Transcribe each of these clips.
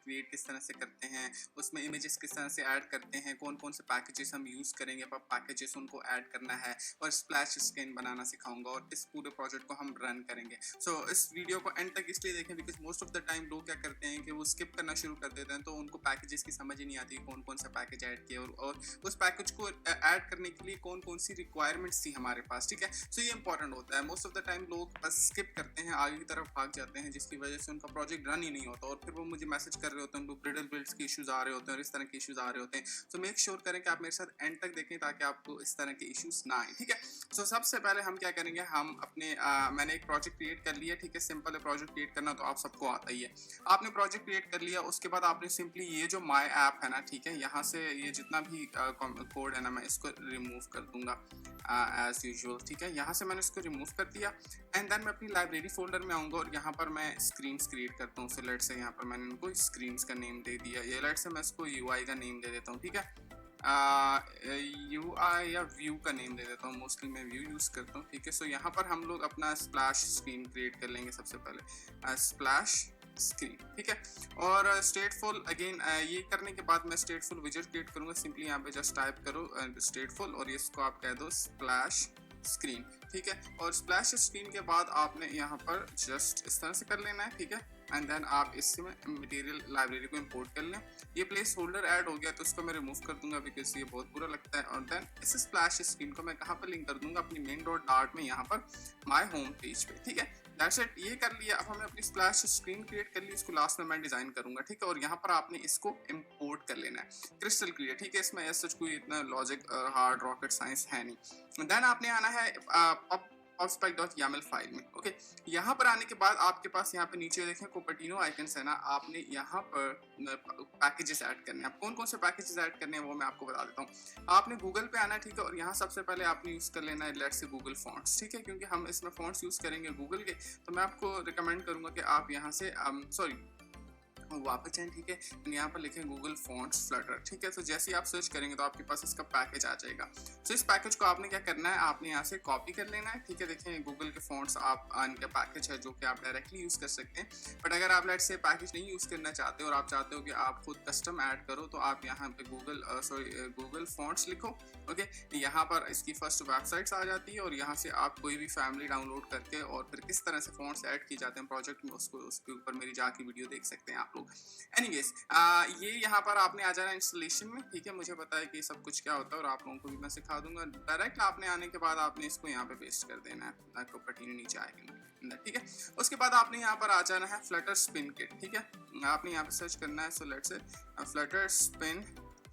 Create किस तरह से करते हैं, उसमें इमेजेस किस तरह से ऐड करते हैं, कौन कौन से पैकेजेस हम यूज़ करेंगे, पब पैकेजेस उनको ऐड करना है, और स्प्लैश स्क्रीन बनाना सिखाऊंगा और इस पूरे प्रोजेक्ट को हम रन करेंगे। सो इस वीडियो को एंड तक इसलिए देखें because most of the time लोग क्या करते हैं कि वो स्किप करना शुरू कर देते हैं, तो उनको पैकेजेस की समझ ही नहीं आती कौन कौन सा पैकेज ऐड किया और उस पैकेज को ऐड करने के लिए कौन कौन सी रिक्वायरमेंट्स थी हमारे पास, ठीक है। सो ये इंपॉर्टेंट होता है। मोस्ट ऑफ द टाइम लोग बस स्किप करते हैं, आगे की तरफ भाग जाते हैं, जिसकी वजह से उनका प्रोजेक्ट रन ही नहीं होता और फिर वो मुझे मैसेज कर रहे होते हैं, उनको ब्रिडल बिल्ड्स के इश्यूज आ रहे होते हैं और इस तरह के इश्यूज आ रहे होते हैं। सो मेक श्योर करें कि आप मेरे साथ एंड तक देखें ताकि आपको इस तरह के इश्यूज ना आए, ठीक है। सो सबसे पहले हम क्या करेंगे, हम अपने मैंने एक प्रोजेक्ट क्रिएट कर लिया, ठीक है। सिंपल है प्रोजेक्ट क्रिएट करना, तो आप सबको आता ही है। आपने प्रोजेक्ट क्रिएट कर लिया, उसके बाद आपने सिंपली ये जो माय ऐप है ना, ठीक है, यहाँ से ये जितना भी कोड है ना, मैं इसको रिमूव कर दूंगा एज यूजुअल, ठीक है। यहाँ से मैंने इसको रिमूव कर दिया एंड देन मैं अपनी लाइब्रेरी फोल्डर में आऊँगा और यहाँ पर मैं स्क्रीन्स क्रिएट करता हूँ। सो लेट से यहाँ पर मैंने इनको स्क्रीन्स का नेम दे दिया, ये लेट से मैं इसको UI का नेम दे देता हूँ, ठीक है। UI या व्यू का नेम दे देता हूँ, मोस्टली मैं व्यू यूज़ करता हूँ, ठीक है। सो यहाँ पर हम लोग अपना स्प्लैश स्क्रीन क्रिएट कर लेंगे सबसे पहले, स्प्लैश स्क्रीन, ठीक है। और स्टेटफुल अगेन ये करने के बाद मैं स्टेटफुल विजेट क्रिएट करूँगा। सिंपली यहाँ पे जस्ट टाइप करो स्टेटफुल और इसको आप कह दो स्प्लैश स्क्रीन, ठीक है। और स्प्लैश स्क्रीन के बाद आपने यहाँ पर जस्ट इस तरह से कर लेना है, ठीक है। एंड देन आप इसमें मटेरियल लाइब्रेरी को इंपोर्ट कर लें। ये प्लेस होल्डर ऐड हो गया तो इसको मैं रिमूव कर दूंगा बिकॉज ये बहुत बुरा लगता है। और देन इस स्प्लैश स्क्रीन को मैं कहाँ पर लिंक कर दूंगा, अपनी मेन डॉट डार्ट में यहाँ पर माय होम पेज पे, ठीक है। दैट्स इट, ये कर लिया। अब हमें अपनी स्प्लैश स्क्रीन क्रिएट कर ली, इसको लास्ट में मैं डिजाइन करूंगा, ठीक है। और यहाँ पर आपने इसको इंपोर्ट कर लेना है क्रिस्टल क्लियर, ठीक है। इसमें ऐसा कोई इतना लॉजिक हार्ड रॉकेट साइंस है नहीं। देन आपने आना है pubspec.yaml फाइल में, ओके। यहाँ पर आने के बाद आपके पास यहाँ पे नीचे देखें कोपर्टिनो आइकन्स है ना, आपने यहाँ पर पैकेजेस ऐड करने हैं। आप कौन कौन से पैकेजेस ऐड करने हैं वो मैं आपको बता देता हूँ। आपने गूगल पे आना है, ठीक है। और यहाँ सबसे पहले आपने यूज़ कर लेना है लेट्स से गूगल फॉन्ट्स, ठीक है, क्योंकि हम इसमें फॉन्ट्स यूज़ करेंगे गूगल के। तो मैं आपको रिकमेंड करूँगा कि आप यहाँ से वापस जाएं, ठीक है। यहाँ पर लिखें गूगल फॉन्ट्स फ्लटर, ठीक है। तो जैसे ही आप सर्च करेंगे तो आपके पास इसका पैकेज आ जाएगा। तो इस पैकेज को आपने क्या करना है, आपने यहाँ से कॉपी कर लेना है, ठीक है। देखें गूगल के फॉन्ट्स आप इनका पैकेज है जो कि आप डायरेक्टली यूज़ कर सकते हैं। बट अगर आप लेट्स से पैकेज नहीं यूज़ करना चाहते और आप चाहते हो कि आप खुद कस्टम ऐड करो, तो आप यहाँ पे गूगल फॉन्ट्स लिखो, ओके। यहाँ पर इसकी फर्स्ट वेबसाइट्स आ जाती है और यहाँ से आप कोई भी फैमिली डाउनलोड करके और फिर किस तरह से फॉन्ट्स ऐड किए जाते हैं प्रोजेक्ट में, उसके ऊपर मेरी जाके वीडियो देख सकते हैं आप लोग। एनीवेज ये यहाँ पर आपने आ जाना इंस्टॉलेशन में, ठीक है। मुझे पता है कि सब कुछ क्या होता है और आप लोगों को भी मैं सिखा दूंगा। डायरेक्ट आपने आने के बाद आपने इसको यहाँ पे पेस्ट कर देना है, आपको पट्टी नीचे आएगी, ठीक है। उसके बाद आपने यहाँ पर आ जाना है फ्लटर स्पिन किट, ठीक है। आपने यहाँ पे सर्च करना है, so let's say Flutter spin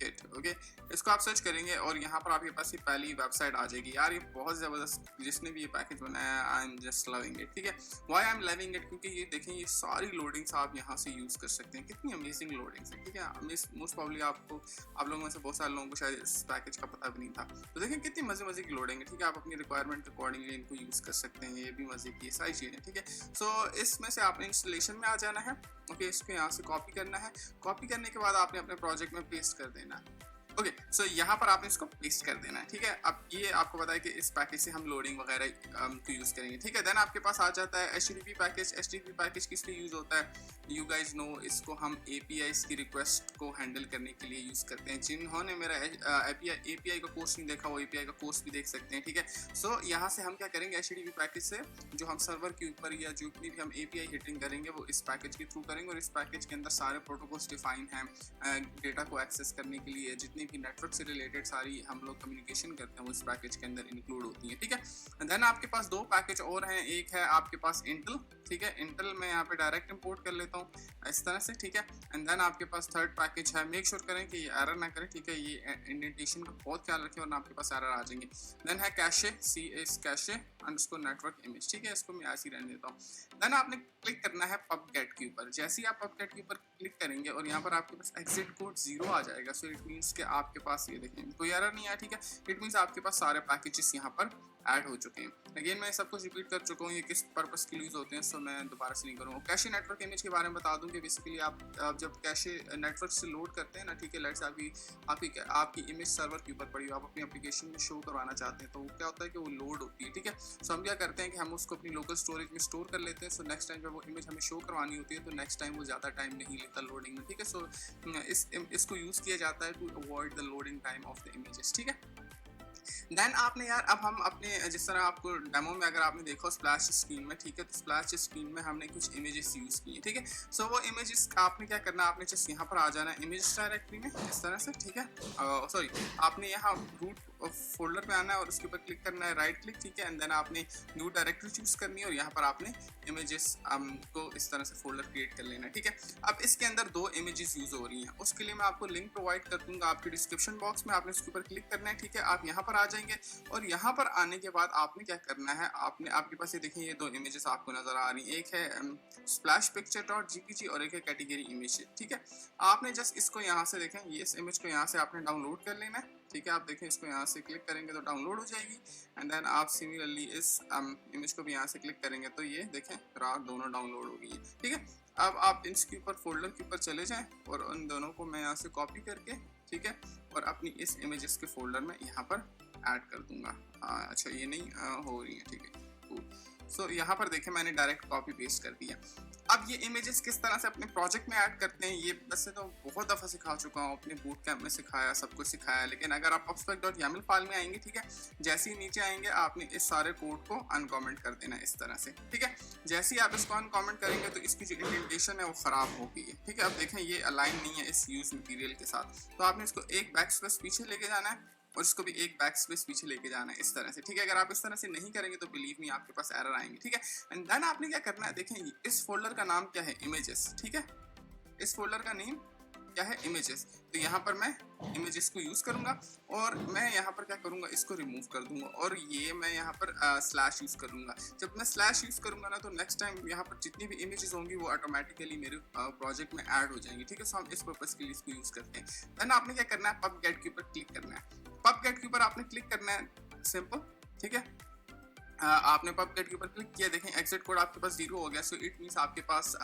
kit, okay. इसको आप सर्च करेंगे और यहाँ पर आपके पास ये पहली वेबसाइट आ जाएगी। यार ये बहुत ज़बरदस्त, जिसने भी ये पैकेज बनाया I am just loving it, ठीक है। Why I am loving it, क्योंकि ये देखें ये सारी लोडिंग्स आप यहाँ से यूज़ कर सकते हैं। कितनी अमेजिंग लोडिंग्स है, ठीक है। मोस्ट प्रॉब्ली आप लोगों में से बहुत सारे लोगों को शायद इस पैकेज का पता भी नहीं था। तो देखें कितनी मज़े की लोडिंग है, ठीक है। आप अपनी रिक्वायरमेंट के अकॉर्डिंगली इनको यूज़ कर सकते हैं, ये भी मज़े की सारी चीज़ें, ठीक है। सो इसमें से आपने इंस्टॉलेशन में आ जाना है, ओके। इसको यहाँ से कॉपी करना है, कॉपी करने के बाद आपने अपने प्रोजेक्ट में पेस्ट कर देना है, ओके। सो यहाँ पर आपने इसको पेस्ट कर देना है, ठीक है। अब ये आपको पता है कि इस पैकेज से हम लोडिंग वगैरह को यूज़ करेंगे, ठीक है। देन आपके पास आ जाता है HTTP पैकेज। HTTP पैकेज किस लिए यूज़ होता है, यू गाइज नो। इसको हम APIs की रिक्वेस्ट को हैंडल करने के लिए यूज़ करते हैं। जिन्होंने मेरा API का कोर्स नहीं देखा वो API का कोर्स भी देख सकते हैं, ठीक है। सो यहाँ से हम क्या करेंगे, HTTP पैकेज से जो हम सर्वर के ऊपर या जो भी हम API हिटिंग करेंगे वो इस पैकेज के थ्रू करेंगे। और इस पैकेज के अंदर सारे प्रोटोकॉल्स डिफाइन हैं डेटा को एक्सेस करने के लिए। जितनी भी नेटवर्क से रिलेटेड सारी हम लोग कम्युनिकेशन करते हैं वो इस पैकेज के अंदर इंक्लूड होती है, ठीक है। देन आपके पास दो पैकेज और हैं, एक है आपके पास इंटेल, ठीक है। इंटेल मैं यहाँ पे डायरेक्ट इंपोर्ट कर लेता हूँ इस तरह से, ठीक है। एंड देन आपके पास थर्ड पैकेज है, मेक श्योर करें कि ये एरर ना करें, ठीक है। ये इंडेंटेशन का बहुत ख्याल रखें वरना आपके पास एरर आ जाएंगे। देन है cache, cache underscore network image, ठीक है। इसको मैं ऐसे ही रहने देता हूँ। देन आपने क्लिक करना है पबगेट के ऊपर। जैसे ही आप पबगेट के ऊपर क्लिक करेंगे और यहाँ पर आपके पास एग्जिट कोड 0 आ जाएगा। सो इट मीन्स कि आपके पास ये देखें कोई एरर नहीं आया, ठीक है। इट मीन्स आपके पास सारे पैकेजेस यहाँ पर ऐड हो चुके हैं। अगेन मैं सब कुछ रिपीट कर चुका हूँ, ये किस पर्पस के यूज़ होते हैं, सो मैं दोबारा से नहीं करूँगा। कैशे नेटवर्क इमेज के बारे में बता दूँ कि बेसिकली आप जब कैशे नेटवर्क से लोड करते हैं ना, ठीक है, लेट्स आपकी इमेज सर्वर के ऊपर पड़ी हो, आप अपनी एप्लीकेशन में शो करवाना चाहते हैं, तो क्या होता है कि वो लोड होती है, ठीक है। सो हम क्या करते हैं कि हम उसको अपनी लोकल स्टोरेज में स्टोर कर लेते हैं। सो नेक्स्ट टाइम जब वो इमेज हमें शो करवानी होती है तो नेक्स्ट टाइम वो ज़्यादा टाइम नहीं लेता लोडिंग में, ठीक है। सो इसको यूज़ किया जाता है to avoid the loading time of the images, ठीक है। देन आपने यार, अब हम अपने जिस तरह आपको डेमो में अगर आपने देखा स्प्लैश स्क्रीन में, ठीक है, तो स्प्लैश स्क्रीन में हमने कुछ इमेजेस यूज़ किए, ठीक है। सो वो इमेजेस आपने क्या करना है, आपने जस्ट यहाँ पर आ जाना है इमेज डायरेक्टरी में इस तरह से, ठीक है। सॉरी, आपने यहाँ रूट फोल्डर पे आना है और उसके ऊपर क्लिक करना है, राइट क्लिक, ठीक है। एंड देन आपने न्यू डायरेक्टरी चूज करनी है और यहाँ पर आपने इमेजेस को इस तरह से फोल्डर क्रिएट कर लेना है, ठीक है। अब इसके अंदर 2 इमेजेस यूज हो रही हैं, उसके लिए मैं आपको लिंक प्रोवाइड कर दूंगा आपके डिस्क्रिप्शन बॉक्स में, आपने उसके ऊपर क्लिक करना है, ठीक है। आप यहाँ पर आ जाएंगे और यहाँ पर आने के बाद आपने क्या करना है, आपके पास ये देखें, ये 2 इमेजेस आपको नजर आ रही हैं, एक है स्प्लैश पिक्चर डॉट जीपीजी और एक है कैटेगरी इमेज, ठीक है। आपने जस्ट इसको यहाँ से देखें, ये इस इमेज को यहाँ से आपने डाउनलोड कर लेना है, ठीक है। आप देखें, इसको यहाँ से क्लिक करेंगे तो डाउनलोड हो जाएगी। एंड देन आप सिमिलरली इस इमेज को भी यहाँ से क्लिक करेंगे तो ये देखें रात दोनों डाउनलोड हो गई है, ठीक है। अब आप इसके ऊपर फोल्डर के ऊपर चले जाएं और उन दोनों को मैं यहाँ से कॉपी करके, ठीक है, और अपनी इस इमेजेस के फोल्डर में यहाँ पर ऐड कर दूंगा। अच्छा, ये नहीं हो रही है, ठीक है। सो यहाँ पर देखें, मैंने डायरेक्ट कॉपी पेस्ट कर दिया। अब ये इमेजेस किस तरह से अपने प्रोजेक्ट में ऐड करते हैं, ये वैसे तो बहुत दफ़ा सिखा चुका हूँ, अपने बूट कैंप में सिखाया, सब कुछ सिखाया, लेकिन अगर आप pubspec.yaml फाइल में आएंगे, ठीक है, जैसे ही नीचे आएंगे आपने इस सारे कोड को अनकमेंट कर देना है इस तरह से, ठीक है। जैसे ही आप इसको अनकमेंट करेंगे तो इसकी जो इंडेंटेशन है वो ख़राब हो गई है, ठीक है। अब देखें, ये अलाइन नहीं है इस यूज मटीरियल के साथ, तो आपने इसको एक बैक स्पेस पीछे लेके जाना है और इसको भी एक बैक स्पेस पीछे लेके जाना है इस तरह से, ठीक है। अगर आप इस तरह से नहीं करेंगे तो बिलीव मी आपके पास एरर आएंगे, ठीक है। एंड देन आपने क्या करना है, देखें इस फोल्डर का नाम क्या है, इमेजेस, ठीक है। इस फोल्डर का नेम क्या है, इमेजेस। तो यहाँ पर मैं इमेजेस को यूज करूंगा और मैं यहाँ पर क्या करूंगा, इसको रिमूव कर दूंगा और ये मैं यहाँ पर स्लैश यूज करूंगा। जब मैं स्लैश यूज करूंगा ना, तो नेक्स्ट टाइम यहाँ पर जितनी भी इमेजेस होंगी वो ऑटोमेटिकली मेरे प्रोजेक्ट में ऐड हो जाएंगी, ठीक है। सो हम इस पर्पज के लिए इसको यूज करते हैं। देन आपने क्या करना है, पब गेट के ऊपर क्लिक करना है। पब गेट के ऊपर आपने क्लिक करना है, सिंपल, ठीक है। आपने पब गेट के ऊपर क्लिक किया, देखें एग्जिट कोड आपके पास 0 हो गया। सो इट मीन्स आपके पास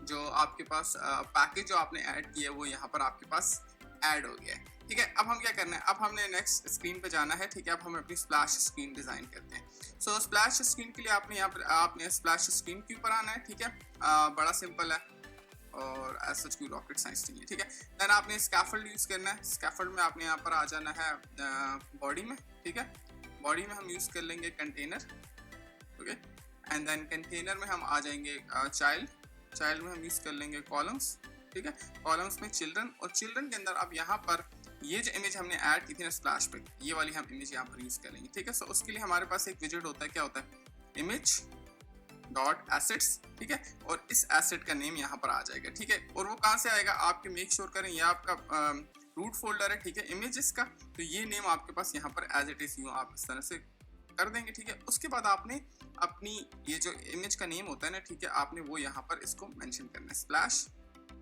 जो आपके पास पैकेज जो आपने ऐड किया है वो यहाँ पर आपके पास ऐड हो गया है, ठीक है। अब हम क्या करना है, अब हमने नेक्स्ट स्क्रीन पे जाना है, ठीक है। अब हम अपनी स्प्लैश स्क्रीन डिजाइन करते हैं। सो स्प्लैश स्क्रीन के लिए आपने यहाँ पर आपने स्प्लैश स्क्रीन के ऊपर आना है, ठीक है। बड़ा सिंपल है और एज सच कोई रॉकेट साइंस नहीं है, ठीक है। देन आपने स्कैफोल्ड यूज करना है। स्कैफोल्ड में आपने यहाँ पर आ जाना है बॉडी में, ठीक है। बॉडी में हम यूज कर लेंगे container, okay. And then container में हम आ जाएंगे चाइल्ड में हम यूज कर लेंगे कॉलम्स, ठीक है। कॉलम्स में चिल्ड्रन, और चिल्ड्रन के अंदर अब यहाँ पर ये जो इमेज हमने ऐड की थी ना स्प्लैश पे, ये वाली हम इमेज यहाँ पर यूज कर लेंगे, ठीक है। सो उसके लिए हमारे पास एक विजेट होता है, क्या होता है, इमेज डॉट एसेट्स, ठीक है। और इस एसेट का नेम यहाँ पर आ जाएगा, ठीक है। और वो कहाँ से आएगा, आपके मेक श्योर करें ये आपका रूट फोल्डर है, ठीक है, इमेजेस का, तो ये नेम आपके पास यहाँ पर एज इट इज यूँ आप इस तरह से कर देंगे, ठीक है। उसके बाद आपने अपनी ये जो इमेज का नेम होता है ना, ठीक है, आपने वो यहाँ पर इसको मेंशन करना है, स्प्लैश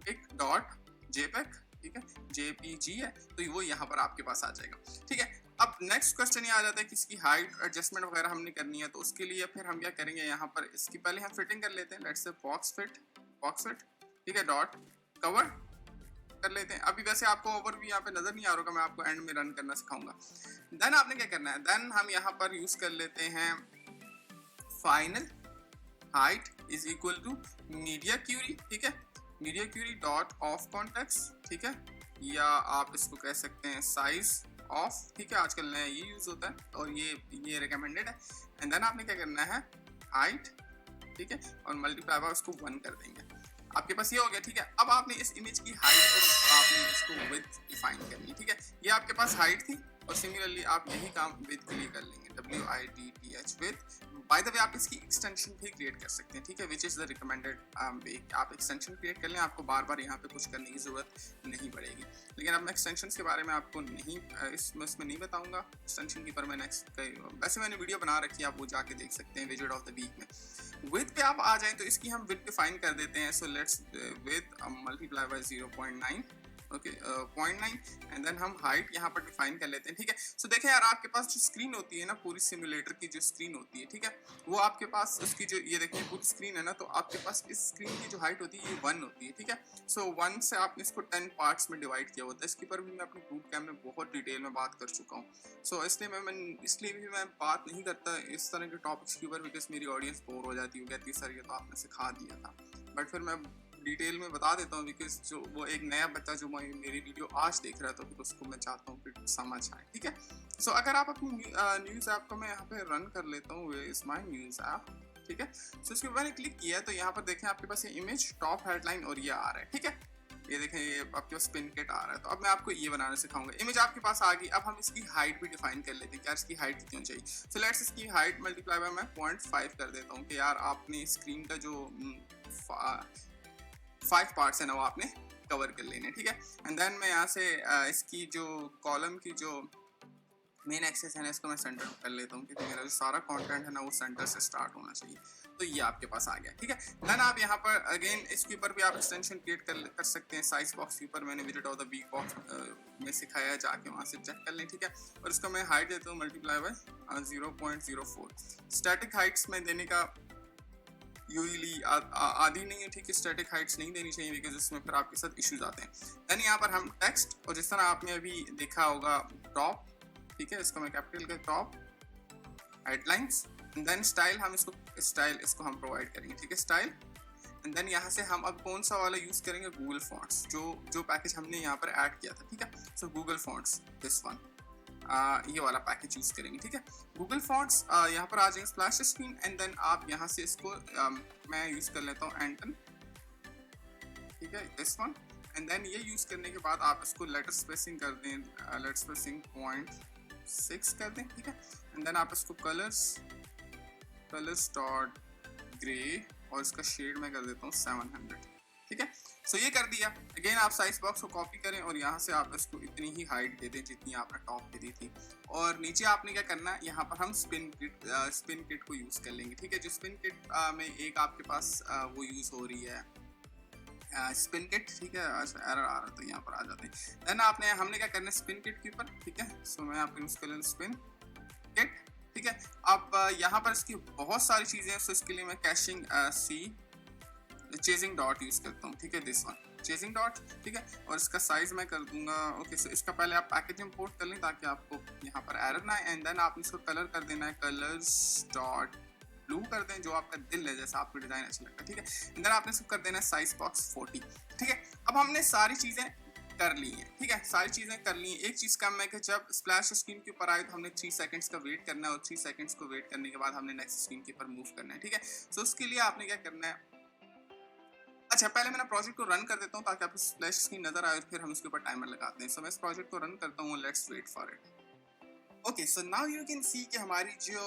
पिक डॉट जेपेग, ठीक है, जेपीजी है, तो वो यहाँ पर आपके पास आ जाएगा, ठीक है। अब नेक्स्ट क्वेश्चन ये आ जाता है कि इसकी हाइट एडजस्टमेंट वगैरह हमने करनी है, तो उसके लिए फिर हम क्या करेंगे, यहाँ पर इसकी पहले हम फिटिंग कर लेते हैं, लेट्स से बॉक्स फिट, ठीक है, डॉट कवर कर लेते हैं। अभी वैसे आपको ओवर भी यहाँ पे नजर नहीं आ रहा होगा, मैं आपको एंड में रन करना सिखाऊंगा। देन आपने क्या करना है, देन हम यहाँ पर यूज कर लेते हैं final height is equal to media query, ठीक है, media query dot of context, ठीक है, या आप इसको कह सकते हैं साइज ऑफ, ठीक है, आजकल नया ये यूज होता है और ये रिकमेंडेड है। एंड देन आपने क्या करना है, हाइट, ठीक है, और मल्टीप्लाई बाय उसको 1 कर देंगे, आपके पास ये हो गया, ठीक है। अब आपने इस इमेज की हाइट और आपने इसको विड्थ डिफाइन करनी है, ठीक है। ये आपके पास हाइट थी और सिमिलरली आप यही काम विड्थ के लिए कर लेंगे, WIDTH width. By the way आप इसकी एक्सटेंशन भी क्रिएट कर सकते हैं, ठीक है, विच इज़ द रिकमेंडेड वे। आप एक्सटेंशन क्रिएट कर लें, आपको बार बार यहाँ पे कुछ करने की ज़रूरत नहीं पड़ेगी। लेकिन अब मैं एक्सटेंशन के बारे में आपको नहीं इसमें नहीं बताऊँगा एक्सटेंशन की, पर मैं नेक्स्ट वैसे मैंने वीडियो बना रखी है, आप वो जाके देख सकते हैं विजेट ऑफ द वीक में। विड्थ पे आप आ जाएं तो इसकी हम विड्थ डिफाइन कर देते हैं। So let's width multiply by 0.9, okay 0.9 and then हम हाइट यहाँ पर डिफाइन कर लेते हैं, ठीक है। सो देखें यार, आपके पास जो स्क्रीन होती है ना, पूरी सिमुलेटर की जो स्क्रीन होती है, ठीक है, वो आपके पास उसकी जो ये देखिए पूरी स्क्रीन है ना, तो आपके पास इस स्क्रीन की जो हाइट होती है ये 1 होती है, ठीक है। सो 1 से आपने इसको 10 पार्ट्स में डिवाइड किया होता है। इसके ऊपर भी मैं अपने बूट कैम्प में बहुत डिटेल में बात कर चुका हूँ। सो इसलिए भी मैं बात नहीं करता इस तरह के टॉपिक्स के ऊपर, बिकॉज मेरी ऑडियंस बोर हो जाती है, कहती है सर ये तो आपने सिखा दिया था। बट फिर मैं डिटेल में बता देता हूँ, बिकॉज जो वो एक नया बच्चा जो मेरी वीडियो आज देख रहा है, तो फिर उसको मैं चाहता हूँ फिर समझ आए, ठीक है। सो अगर आप अपनी न्यूज़ ऐप को मैं यहाँ पे रन कर लेता हूँ, इज माई न्यूज़ ऐप, ठीक है। सो इसके ऊपर मैंने क्लिक किया तो यहाँ पर देखें आपके पास ये इमेज, टॉप हेडलाइन और ये आ रहा है, ठीक है। ये देखें, ये आपके पास पिन किट आ रहा है। तो अब मैं आपको ये बनाना सिखाऊंगा। इमेज आपके पास आ गई, अब हम इसकी हाइट भी डिफाइन कर लेते हैं कि यार इसकी हाइट कितनी चाहिए। सो लेट्स इसकी हाइट मल्टीप्लाई बाय मैं 0.5 कर देता हूँ कि यार आपने स्क्रीन का जो 5 पार्ट्स है ना वो आपने कवर कर लेने, ठीक है। एंड देन मैं यहाँ से इसकी जो कॉलम की जो मेन एक्सेस है ना, इसको मैं सेंटर कर लेता हूँ, क्योंकि मेरा जो सारा कंटेंट है ना वो सेंटर से स्टार्ट होना चाहिए। तो ये आपके पास आ गया, ठीक है। देन आप यहाँ पर अगेन इसके ऊपर भी आप एक्सटेंशन क्रिएट कर सकते हैं। साइज बॉक्स के ऊपर मैंने विजिट ऑफ द वीक बॉक्स में सिखाया है, जाके वहाँ से चेक कर लें, ठीक है। और इसको मैं हाइट देता हूँ मल्टीप्लाई बाय 0.04। स्टैटिक हाइट्स में देने का यूजली आदि नहीं है, ठीक है। स्टैटिक हाइट्स नहीं देनी चाहिए, बिकॉज उसमें फिर आपके साथ इश्यूज आते हैं। देन यहाँ पर हम टेक्स्ट, और जिस तरह आपने अभी देखा होगा टॉप, ठीक है, इसको मैं कैपिटल का टॉप हेडलाइंस, देन स्टाइल, हम इसको हम प्रोवाइड करेंगे, ठीक है, स्टाइल। एंड देन यहाँ से हम अब कौन सा वाला यूज करेंगे, गूगल फॉन्ट्स, जो पैकेज हमने यहाँ पर ऐड किया था, ठीक है। सो गूगल फॉन्ट्स, दिस वन, ये वाला पैकेज यूज करेंगे, ठीक है। गूगल फॉन्ट्स यहाँ पर आ जाएंगे स्प्लैश स्क्रीन, एंड देन आप यहाँ से इसको मैं यूज कर लेता हूँ एंटन, ठीक है, दिस वन। एंड देन ये यूज करने के बाद आप इसको लेटर स्पेसिंग कर दें, लेटर स्पेसिंग 0.6 कर दें, ठीक है। एंड देन आप इसको कलर्स डॉट ग्रे, और इसका शेड मैं कर देता हूँ 700, ठीक है। सो ये कर दिया। अगेन आप साइज बॉक्स को कॉपी करें और यहाँ से आप इसको इतनी ही हाइट दे दें जितनी आपने टॉप पे दी थी। और नीचे आपने क्या करना है, यहाँ पर हम स्पिन किट को यूज़ कर लेंगे, ठीक है। जो स्पिन किट में एक आपके पास वो यूज़ हो रही है स्पिन किट, ठीक है। एरर आ रहा तो यहाँ पर आ जाते हैं। देन हमने क्या करना है स्पिन किट के ऊपर, ठीक है। सो मैं आपको यूज़ कर लें स्पिन किट, ठीक है। अब यहाँ पर इसकी बहुत सारी चीज़ें हैं। सो इसके लिए मैं कैशिंग चेजिंग डॉट यूज करता हूँ, ठीक है, दिस वन चेजिंग डॉट, ठीक है। और इसका साइज मैं कर दूंगा, ओके। सो इसका पहले आप पैकेज इंपोर्ट कर लें ताकि आपको यहाँ पर एरर ना आए। एंड देन आप इसको कलर कर देना है, कलर्स डॉट ब्लू कर दें, जो आपका दिल है, जैसा आपको डिजाइन अच्छा लगता है, ठीक है। एंड देन आपने इसको कर देना है साइज बॉक्स 40, ठीक है। अब हमने सारी चीजें कर ली है, ठीक है, सारी चीजें कर ली हैं। एक चीज कम है कि जब स्प्लैश स्क्रीन के ऊपर आए तो हमने 3 सेकंड्स का वेट करना है, और 3 सेकंड्स को वेट करने के बाद हमने नेक्स्ट स्क्रीन के ऊपर मूव करना है, ठीक है। सो उसके लिए आपने क्या करना है, अच्छा पहले मैं प्रोजेक्ट को रन कर देता हूँ ताकि आपको स्प्लैश स्क्रीन नजर आए, फिर हम उसके ऊपर टाइमर लगाते हैं। सो मैं इस प्रोजेक्ट को रन करता हूँ, let's wait for it. Okay, so now you can see कि हमारी जो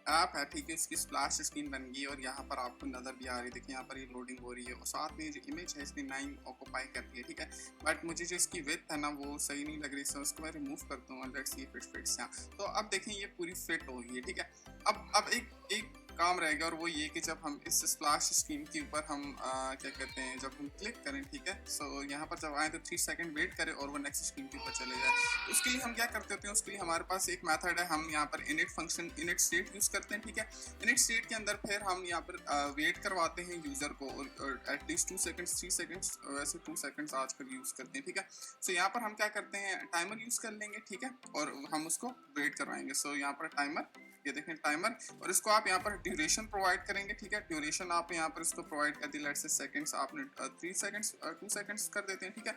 ऐप है, ठीक है, इसकी स्प्लैश स्क्रीन बन गई और यहाँ पर आपको नजर भी आ रही है। देखिए यहाँ पर ये लोडिंग हो रही है, और साथ में जो इमेज है इसने 9 ऑक्यूपाई कर दी है, ठीक है। बट मुझे जो इसकी विड्थ है ना वो सही नहीं लग रही, सो उसको मैं रिमूव करता हूँ। Let's see if it fits यहाँ। तो अब देखें ये पूरी फिट हो गई है, ठीक है। अब एक काम रहेगा, और वो ये कि जब हम इस स्प्लैश स्क्रीन के ऊपर हम क्या कहते हैं, जब हम क्लिक करें, ठीक है। सो यहाँ पर जब आए तो 3 सेकंड वेट करें और वो नेक्स्ट स्क्रीन के ऊपर चले जाए। उसके लिए हम क्या करते होते हैं, उसके लिए हमारे पास एक मेथड है, हम यहाँ पर init function init state use करते हैं, ठीक है। इनिट स्टेट के अंदर फिर हम यहाँ पर वेट करवाते हैं यूजर को, और एटलीस्ट 2 सेकंड्स 3 सेकंड्स, वैसे 2 सेकंड्स आजकल यूज करते हैं, ठीक है। सो यहाँ पर हम क्या करते हैं, टाइमर यूज कर लेंगे, ठीक है, और हम उसको वेट करवाएंगे। सो यहाँ पर टाइमर, ये देखें टाइमर, और इसको आप यहाँ पर ड्यूरेशन प्रोवाइड करेंगे, ठीक है। ड्यूरेशन आप यहाँ पर इसको प्रोवाइड कर दी, लेट्स से सेकंड्स आपने 3 सेकंड्स 2 सेकंड्स कर देते हैं, ठीक है।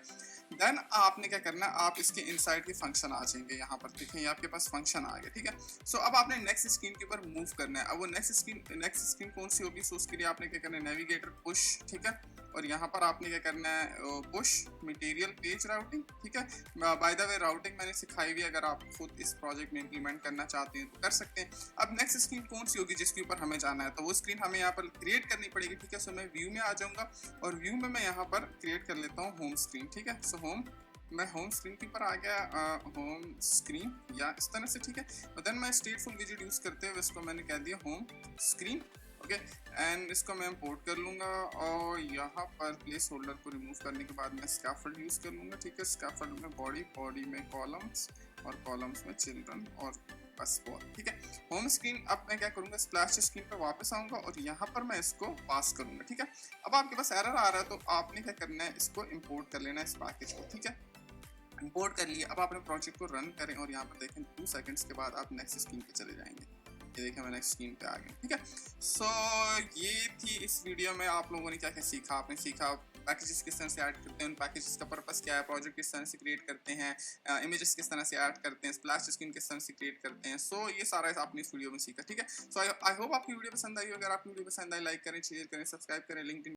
देन आपने क्या करना है, आप इसके इनसाइड के फंक्शन आ जाएंगे, यहाँ पर देखें ये आपके पास फंक्शन आ गया, ठीक है। सो अब आपने नेक्स्ट स्क्रीन के ऊपर मूव करना है। अब वो नेक्स्ट स्क्रीन कौन सी होगी, सो उसके लिए आपने क्या करना है, नेविगेटर पुश, ठीक है। और यहाँ पर आपने क्या करना है, पुश मटेरियल पेज राउटिंग, ठीक है। बाय द वे राउटिंग मैंने सिखाई हुई है, अगर आप खुद इस प्रोजेक्ट में इंप्लीमेंट करना चाहते हैं तो कर सकते हैं। अब नेक्स्ट स्क्रीन कौन सी होगी जिसके ऊपर हमें जाना है, तो वो स्क्रीन हमें यहाँ पर क्रिएट करनी पड़ेगी, ठीक है। सो मैं व्यू में आ जाऊंगा, और व्यू में मैं यहाँ पर क्रिएट कर लेता हूँ होम स्क्रीन, ठीक है। सो मैं होम स्क्रीन के ऊपर आ गया, होम स्क्रीन या इस तरह से, ठीक है। और देन मैं स्टेटफुल विजिट यूज करते हुए इसको मैंने कह दिया होम स्क्रीन, ओके। एंड इसको मैं इंपोर्ट कर लूँगा और यहाँ पर प्लेस होल्डर को रिमूव करने के बाद मैं स्कैफोल्ड यूज़ कर लूँगा, ठीक है। स्कैफोल्ड में बॉडी में कॉलम्स और कॉलम्स में चिल्ड्रन और बस बहुत, ठीक है। होम स्क्रीन अब मैं क्या करूँगा, स्प्लैश स्क्रीन पर वापस आऊँगा और यहाँ पर मैं इसको पास करूँगा, ठीक है। अब आपके पास एरर आ रहा है तो आपने क्या करना है, इसको इंपोर्ट कर लेना है इस पैकेज को, ठीक है। इंपोर्ट कर लिया। अब आप अपने प्रोजेक्ट को रन करें और यहाँ पर देखें 2 सेकंड्स के बाद आप नेक्स्ट स्क्रीन पे चले जाएंगे। ये देखें मैं नेक्स्ट स्क्रीन पे आ गया, ठीक है। सो ये थी इस वीडियो में आप लोगों ने क्या क्या सीखा। आपने सीखा पैकेजेस किस तरह से ऐड करते हैं, उन पैकेजेस का पर्पस क्या है, प्रोजेक्ट किस तरह से क्रिएट करते हैं, इमेजेस किस तरह से ऐड करते हैं, स्प्लैश स्क्रीन किस तरह से क्रिएट करते हैं। सो ये सारा आपने इस वीडियो में सीखा, ठीक है। सो आई होप आपकी वीडियो पसंद आई। अगर आपकी वीडियो पसंद आई, लाइक करें, शेयर करें, सब्सक्राइब करें। लिंक्डइन